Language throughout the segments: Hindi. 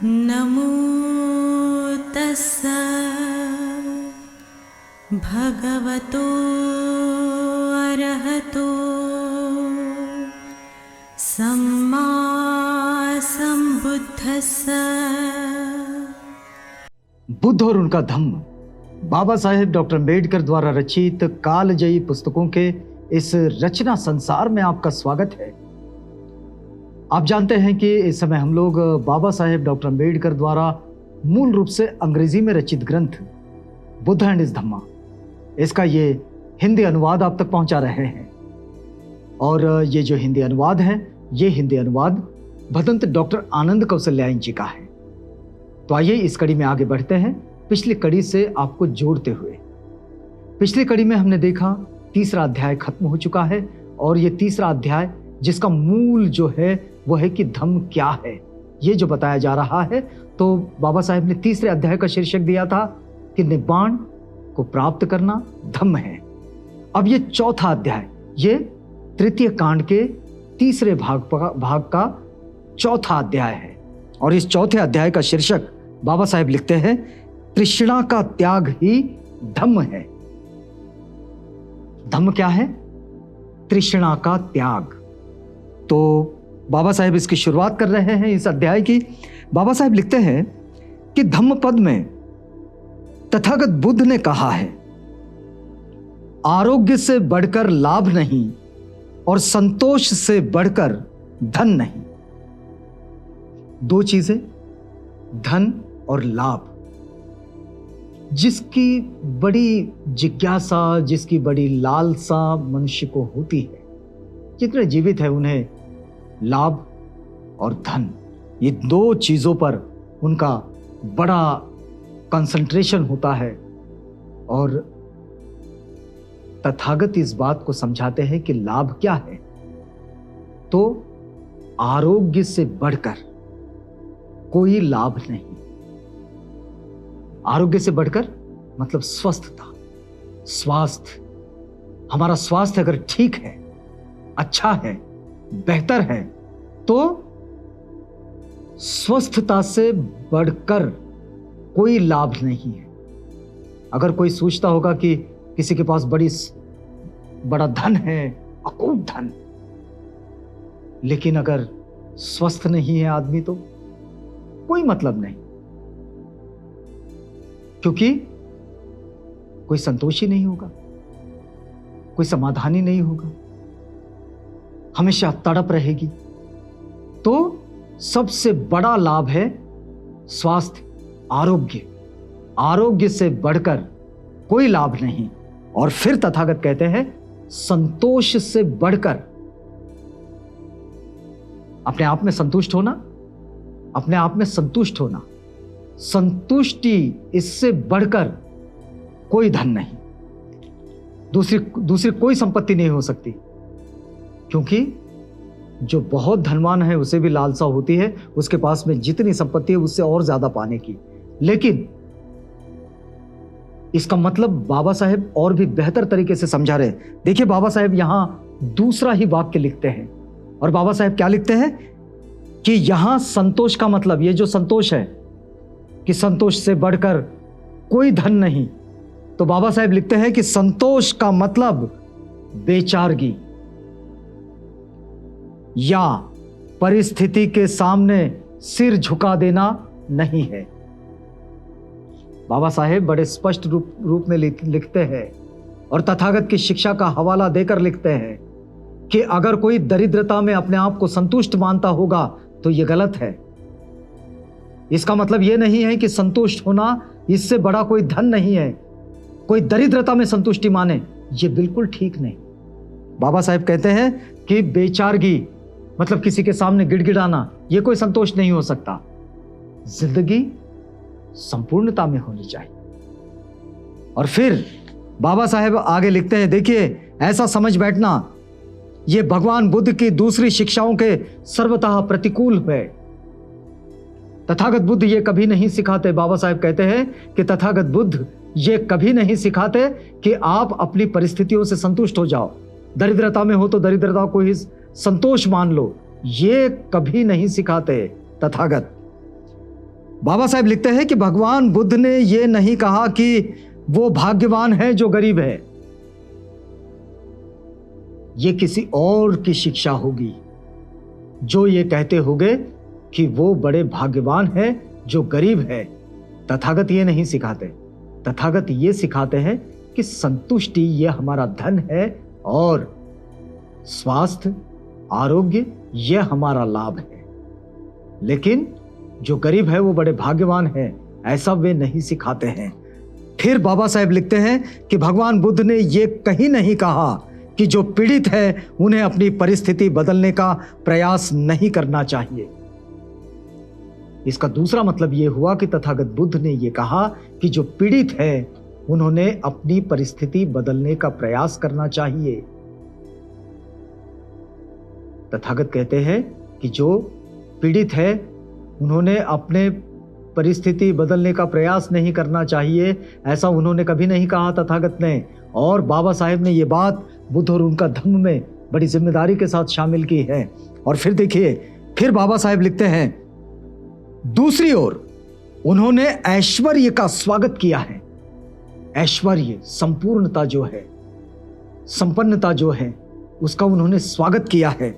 नमो तस्सा भगवतो अरहतो सम्मा संबुद्धस्सा। बुद्ध और उनका धम्म बाबा साहेब डॉक्टर अम्बेडकर द्वारा रचित कालजयी पुस्तकों के इस रचना संसार में आपका स्वागत है। आप जानते हैं कि इस समय हम लोग बाबा साहेब डॉक्टर अम्बेडकर द्वारा मूल रूप से अंग्रेजी में रचित ग्रंथ बुद्ध एंड हिज धम्मा, इसका ये हिंदी अनुवाद आप तक पहुंचा रहे हैं। और ये जो हिंदी अनुवाद है, ये हिंदी अनुवाद भदंत डॉक्टर आनंद कौशल्यायन जी का है। तो आइए इस कड़ी में आगे बढ़ते हैं, पिछली कड़ी से आपको जोड़ते हुए। पिछली कड़ी में हमने देखा तीसरा अध्याय खत्म हो चुका है, और ये तीसरा अध्याय जिसका मूल जो है वो है कि धम्म क्या है, ये जो बताया जा रहा है। तो बाबा साहेब ने तीसरे अध्याय का शीर्षक दिया था कि निब्बाण को प्राप्त करना धम्म है। अब ये चौथा अध्याय, ये तृतीय कांड के तीसरे भाग का चौथा अध्याय है, और इस चौथे अध्याय का शीर्षक बाबा साहेब लिखते हैं तृष्णा का त्याग ही धम्म है। धम्म क्या है? तृष्णा का त्याग। तो बाबा साहेब इसकी शुरुआत कर रहे हैं इस अध्याय की। बाबा साहेब लिखते हैं कि धम्म पद में तथागत बुद्ध ने कहा है, आरोग्य से बढ़कर लाभ नहीं और संतोष से बढ़कर धन नहीं। दो चीजें, धन और लाभ, जिसकी बड़ी जिज्ञासा, जिसकी बड़ी लालसा मनुष्य को होती है, जितने जीवित है उन्हें लाभ और धन, ये दो चीजों पर उनका बड़ा कंसंट्रेशन होता है। और तथागत इस बात को समझाते हैं कि लाभ क्या है, तो आरोग्य से बढ़कर कोई लाभ नहीं। आरोग्य से बढ़कर मतलब स्वस्थता, स्वास्थ्य। हमारा स्वास्थ्य अगर ठीक है, अच्छा है, बेहतर है, तो स्वस्थता से बढ़कर कोई लाभ नहीं है। अगर कोई सोचता होगा कि किसी के पास बड़ा धन है, अकूत धन, लेकिन अगर स्वस्थ नहीं है आदमी तो कोई मतलब नहीं, क्योंकि कोई संतोष ही नहीं होगा, कोई समाधान ही नहीं होगा, हमेशा तड़प रहेगी। तो सबसे बड़ा लाभ है स्वास्थ्य, आरोग्य। आरोग्य से बढ़कर कोई लाभ नहीं। और फिर तथागत कहते हैं संतोष से बढ़कर, अपने आप में संतुष्ट होना, अपने आप में संतुष्ट होना, संतुष्टि, इससे बढ़कर कोई धन नहीं, दूसरी कोई संपत्ति नहीं हो सकती। क्योंकि जो बहुत धनवान है उसे भी लालसा होती है उसके पास में जितनी संपत्ति है उससे और ज्यादा पाने की। लेकिन इसका मतलब बाबा साहेब और भी बेहतर तरीके से समझा रहे। देखिए बाबा साहेब यहां दूसरा ही वाक्य लिखते हैं, और बाबा साहेब क्या लिखते हैं कि यहां संतोष का मतलब, ये जो संतोष है कि संतोष से बढ़कर कोई धन नहीं, तो बाबा साहेब लिखते हैं कि संतोष का मतलब बेचारगी या परिस्थिति के सामने सिर झुका देना नहीं है। बाबा साहेब बड़े स्पष्ट रूप में लिखते हैं, और तथागत की शिक्षा का हवाला देकर लिखते हैं कि अगर कोई दरिद्रता में अपने आप को संतुष्ट मानता होगा तो यह गलत है। इसका मतलब यह नहीं है कि संतुष्ट होना इससे बड़ा कोई धन नहीं है। कोई दरिद्रता में संतुष्टि माने, यह बिल्कुल ठीक नहीं। बाबा साहेब कहते हैं कि बेचारगी मतलब किसी के सामने गिड़गिड़ाना, यह कोई संतोष नहीं हो सकता। जिंदगी संपूर्णता में होनी चाहिए। और फिर बाबा साहेब आगे लिखते हैं, देखिए ऐसा समझ बैठना यह भगवान बुद्ध की दूसरी शिक्षाओं के सर्वतः प्रतिकूल है। तथागत बुद्ध ये कभी नहीं सिखाते, बाबा साहेब कहते हैं कि तथागत बुद्ध ये कभी नहीं सिखाते कि आप अपनी परिस्थितियों से संतुष्ट हो जाओ, दरिद्रता में हो तो दरिद्रता को ही संतोष मान लो, ये कभी नहीं सिखाते तथागत। बाबा साहेब लिखते हैं कि भगवान बुद्ध ने यह नहीं कहा कि वो भाग्यवान है जो गरीब है। ये किसी और की शिक्षा होगी जो ये कहते होंगे कि वो बड़े भाग्यवान है जो गरीब है। तथागत ये नहीं सिखाते। तथागत ये सिखाते हैं कि संतुष्टि ये हमारा धन है और स्वास्थ्य आरोग्य ये हमारा लाभ है। लेकिन जो गरीब है वो बड़े भाग्यवान है, ऐसा वे नहीं सिखाते हैं। फिर बाबा साहेब लिखते हैं कि भगवान बुद्ध ने ये कहीं नहीं कहा कि जो पीड़ित है उन्हें अपनी परिस्थिति बदलने का प्रयास नहीं करना चाहिए। इसका दूसरा मतलब यह हुआ कि तथागत बुद्ध ने यह कहा कि जो पीड़ित है उन्होंने अपनी परिस्थिति बदलने का प्रयास करना चाहिए। तथागत कहते हैं कि जो पीड़ित है उन्होंने अपने परिस्थिति बदलने का प्रयास नहीं करना चाहिए, ऐसा उन्होंने कभी नहीं कहा तथागत ने। और बाबा साहेब ने यह बात बुद्ध और उनका धम्म में बड़ी जिम्मेदारी के साथ शामिल की है। और फिर देखिए, फिर बाबा साहेब लिखते हैं, दूसरी ओर उन्होंने ऐश्वर्य का स्वागत किया है। ऐश्वर्य, संपूर्णता जो है, संपन्नता जो है, उसका उन्होंने स्वागत किया है।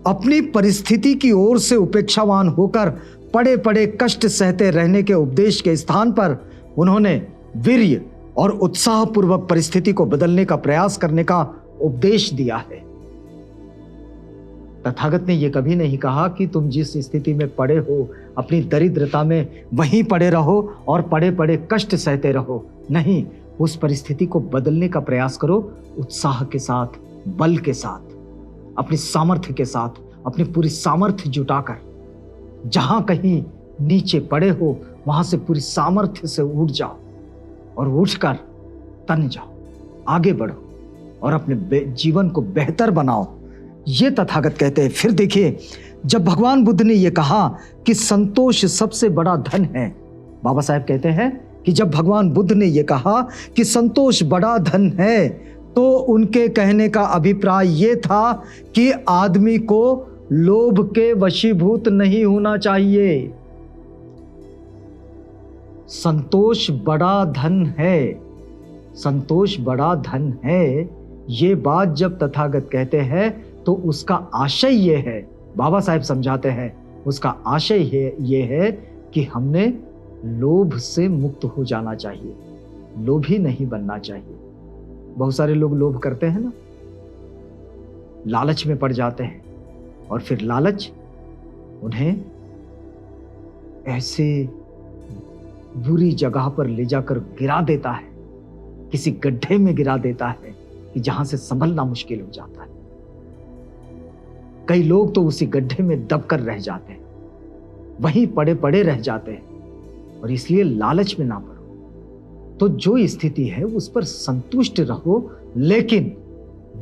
अपनी परिस्थिति की ओर से उपेक्षावान होकर पड़े पड़े कष्ट सहते रहने के उपदेश के स्थान पर उन्होंने वीर्य और उत्साहपूर्वक परिस्थिति को बदलने का प्रयास करने का उपदेश दिया है। तथागत ने यह कभी नहीं कहा कि तुम जिस स्थिति में पड़े हो अपनी दरिद्रता में वहीं पड़े रहो और पड़े पड़े कष्ट सहते रहो। नहीं, उस परिस्थिति को बदलने का प्रयास करो, उत्साह के साथ, बल के साथ, अपनी सामर्थ्य के साथ, अपनी पूरी सामर्थ्य जुटाकर। जहां कहीं नीचे पड़े हो वहां से पूरी सामर्थ्य से उठ जाओ और उठकर तन जाओ, आगे बढ़ो और अपने जीवन को बेहतर बनाओ, ये तथागत कहते हैं। फिर देखिए, जब भगवान बुद्ध ने यह कहा कि संतोष सबसे बड़ा धन है, बाबा साहेब कहते हैं कि जब भगवान बुद्ध ने यह कहा कि संतोष बड़ा धन है, तो उनके कहने का अभिप्राय यह था कि आदमी को लोभ के वशीभूत नहीं होना चाहिए। संतोष बड़ा धन है, संतोष बड़ा धन है, ये बात जब तथागत कहते हैं तो उसका आशय ये है, बाबा साहेब समझाते हैं, उसका आशय ये है कि हमने लोभ से मुक्त हो जाना चाहिए, लोभी नहीं बनना चाहिए। बहुत सारे लोग लोभ करते हैं ना, लालच में पड़ जाते हैं और फिर लालच उन्हें ऐसे बुरी जगह पर ले जाकर गिरा देता है, किसी गड्ढे में गिरा देता है कि जहां से संभलना मुश्किल हो जाता है। कई लोग तो उसी गड्ढे में दबकर रह जाते हैं, वहीं पड़े पड़े रह जाते हैं, और इसलिए लालच में ना पड़ो। तो जो स्थिति है उस पर संतुष्ट रहो, लेकिन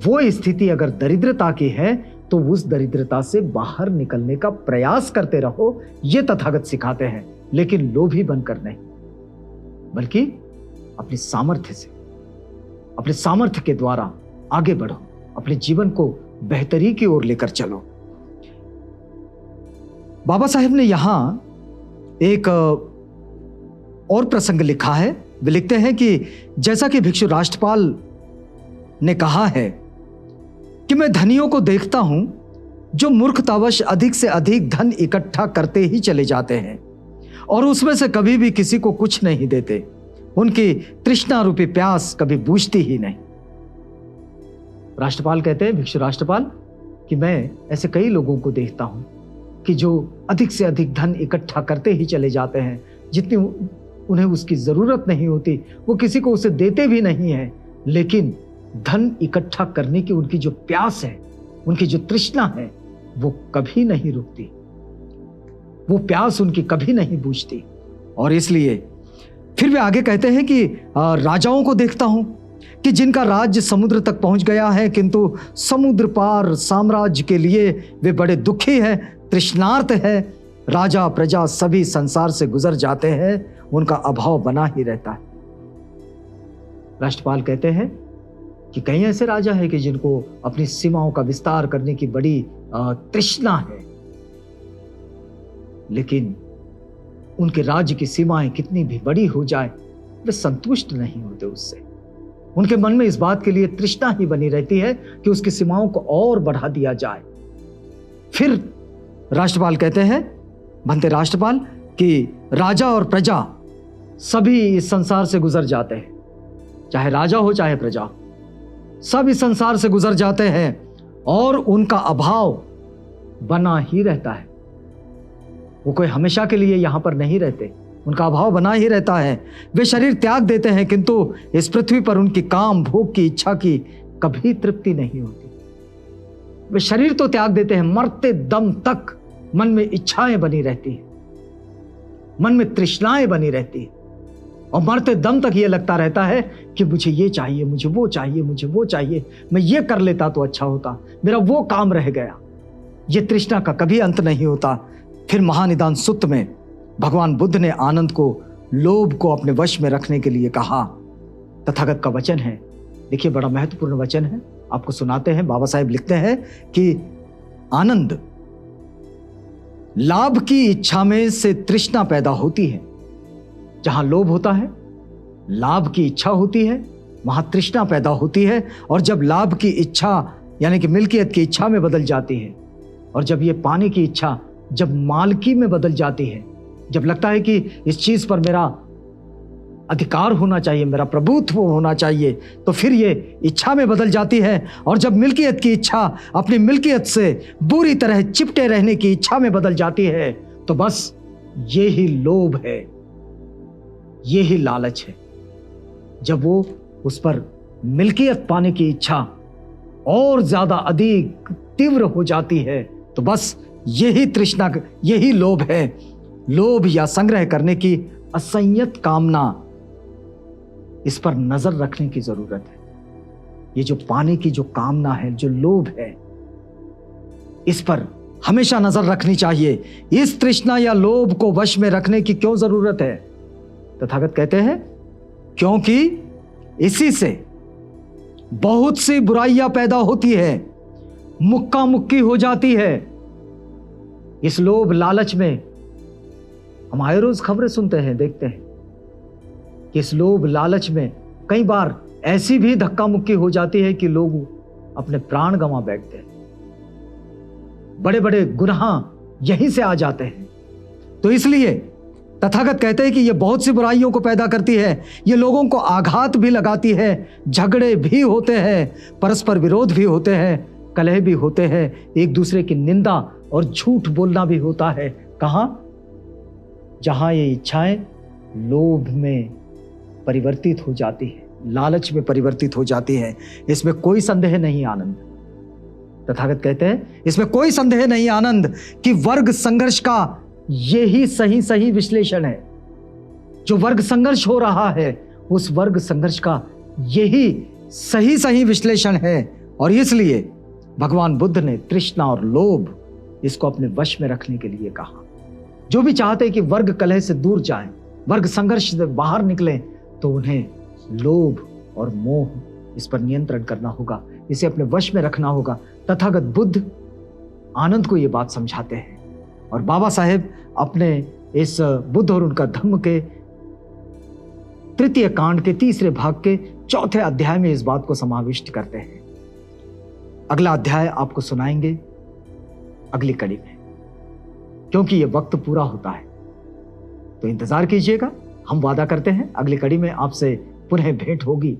वो स्थिति अगर दरिद्रता की है तो उस दरिद्रता से बाहर निकलने का प्रयास करते रहो, ये तथागत सिखाते हैं। लेकिन लोभी बनकर नहीं, बल्कि अपनी सामर्थ्य से, अपने सामर्थ्य के द्वारा आगे बढ़ो, अपने जीवन को बेहतरी की ओर लेकर चलो। बाबा साहेब ने यहां एक और प्रसंग लिखा है। वे लिखते हैं कि जैसा कि भिक्षु राष्ट्रपाल ने कहा है कि मैं धनियों को देखता हूं जो मूर्खतावश अधिक से अधिक धन इकट्ठा करते ही चले जाते हैं और उसमें से कभी भी किसी को कुछ नहीं देते। उनकी तृष्णा रूपी प्यास कभी बुझती ही नहीं। राष्ट्रपाल कहते हैं, भिक्षु राष्ट्रपाल, कि मैं ऐसे कई लोगों को देखता हूं कि जो अधिक से अधिक धन इकट्ठा करते ही चले जाते हैं, जितनी उन्हें उसकी जरूरत नहीं होती वो किसी को उसे देते भी नहीं है, लेकिन धन इकट्ठा करने की उनकी जो प्यास है, उनकी जो तृष्णा है, वो कभी नहीं रुकती, वो प्यास उनकी कभी नहीं बुझती। और इसलिए फिर वे आगे कहते हैं कि राजाओं को देखता हूं कि जिनका राज्य समुद्र तक पहुंच गया है, किंतु समुद्र पार साम्राज्य के लिए वे बड़े दुखी हैं, तृष्णार्त है। राजा प्रजा सभी संसार से गुजर जाते हैं, उनका अभाव बना ही रहता है। राष्ट्रपाल कहते हैं कि कई ऐसे राजा हैं कि जिनको अपनी सीमाओं का विस्तार करने की बड़ी तृष्णा है, लेकिन उनके राज्य की सीमाएं कितनी भी बड़ी हो जाए, वे संतुष्ट नहीं होते उससे। उनके मन में इस बात के लिए तृष्णा ही बनी रहती है कि उसकी सीमाओं को और बढ़ा दिया जाए। फिर राष्ट्रपाल कहते हैं, बनते राष्ट्रपाल, कि राजा और प्रजा सभी इस संसार से गुजर जाते हैं, चाहे राजा हो चाहे प्रजा हो, सब इस संसार से गुजर जाते हैं और उनका अभाव बना ही रहता है। वो कोई हमेशा के लिए यहां पर नहीं रहते, उनका अभाव बना ही रहता है। वे शरीर त्याग देते हैं, किंतु इस पृथ्वी पर उनकी काम भोग की इच्छा की कभी तृप्ति नहीं होती। वे शरीर तो त्याग देते हैं, मरते दम तक मन में इच्छाएं बनी रहती हैं, मन में तृष्णाएं बनी रहती हैं, और मरते दम तक ये लगता रहता है कि मुझे ये चाहिए, मुझे वो चाहिए, मुझे वो चाहिए, मैं ये कर लेता तो अच्छा होता, मेरा वो काम रह गया। ये तृष्णा का कभी अंत नहीं होता। फिर महानिदान सुत्त में भगवान बुद्ध ने आनंद को, लोभ को अपने वश में रखने के लिए कहा। तथागत का वचन है, देखिए बड़ा महत्वपूर्ण वचन है, आपको सुनाते हैं। बाबा साहेब लिखते हैं कि आनंद लाभ की इच्छा में से तृष्णा पैदा होती है। जहां लोभ होता है, लाभ की इच्छा होती है, वहां तृष्णा पैदा होती है। और जब लाभ की इच्छा यानी कि मिल्कियत की इच्छा में बदल जाती है, और जब ये पाने की इच्छा जब मालकी में बदल जाती है, जब लगता है कि इस चीज पर मेरा अधिकार होना चाहिए, मेरा प्रभुत्व होना चाहिए, तो फिर ये इच्छा में बदल जाती है। और जब मिल्कियत की इच्छा अपनी मिल्कियत से बुरी तरह चिपटे रहने की इच्छा में बदल जाती है, तो बस ये ही लोभ है, ये ही लालच है। जब वो उस पर मिल्कियत पाने की इच्छा और ज्यादा अधिक तीव्र हो जाती है, तो बस यही तृष्णा, यही लोभ है। लोभ या संग्रह करने की असंयत कामना, इस पर नजर रखने की जरूरत है। ये जो पाने की जो कामना है, जो लोभ है, इस पर हमेशा नजर रखनी चाहिए। इस तृष्णा या लोभ को वश में रखने की क्यों जरूरत है? तथागत कहते हैं, क्योंकि इसी से बहुत सी बुराइयां पैदा होती है, मुक्का मुक्की हो जाती है। इस लोभ लालच में हम आए रोज खबरें सुनते हैं, देखते हैं कि इस लोभ लालच में कई बार ऐसी भी धक्का मुक्की हो जाती है कि लोग अपने प्राण गंवा बैठते हैं। बड़े बड़े गुनाह यहीं से आ जाते हैं। तो इसलिए तथागत कहते हैं कि ये बहुत सी बुराइयों को पैदा करती है, ये लोगों को आघात भी लगाती है, झगड़े भी होते हैं, परस्पर विरोध भी होते हैं, कलह भी होते हैं, एक दूसरे की निंदा और झूठ बोलना भी होता है। कहां? जहां ये इच्छाएं लोभ में परिवर्तित हो जाती है, लालच में परिवर्तित हो जाती है। इसमें कोई संदेह नहीं आनंद, तथागत कहते हैं इसमें कोई संदेह नहीं आनंद कि वर्ग संघर्ष का यही सही विश्लेषण है। जो वर्ग संघर्ष हो रहा है, उस वर्ग संघर्ष का यही सही विश्लेषण है। और इसलिए भगवान बुद्ध ने तृष्णा और लोभ, इसको अपने वश में रखने के लिए कहा। जो भी चाहते हैं कि वर्ग कलह से दूर जाएं, वर्ग संघर्ष से बाहर निकलें, तो उन्हें लोभ और मोह, इस पर नियंत्रण करना होगा, इसे अपने वश में रखना होगा। तथागत बुद्ध आनंद को यह बात समझाते हैं, और बाबा साहेब अपने इस बुद्ध और उनका धम्म के तृतीय कांड के तीसरे भाग के चौथे अध्याय में इस बात को समाविष्ट करते हैं। अगला अध्याय आपको सुनाएंगे अगली कड़ी में, क्योंकि यह वक्त पूरा होता है। तो इंतजार कीजिएगा, हम वादा करते हैं अगली कड़ी में आपसे पुनः भेंट होगी।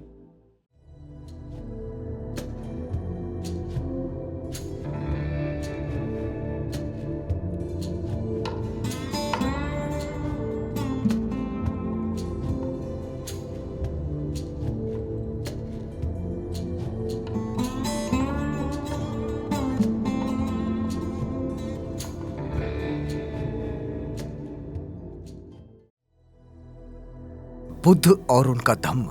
बुद्ध और उनका धम्म।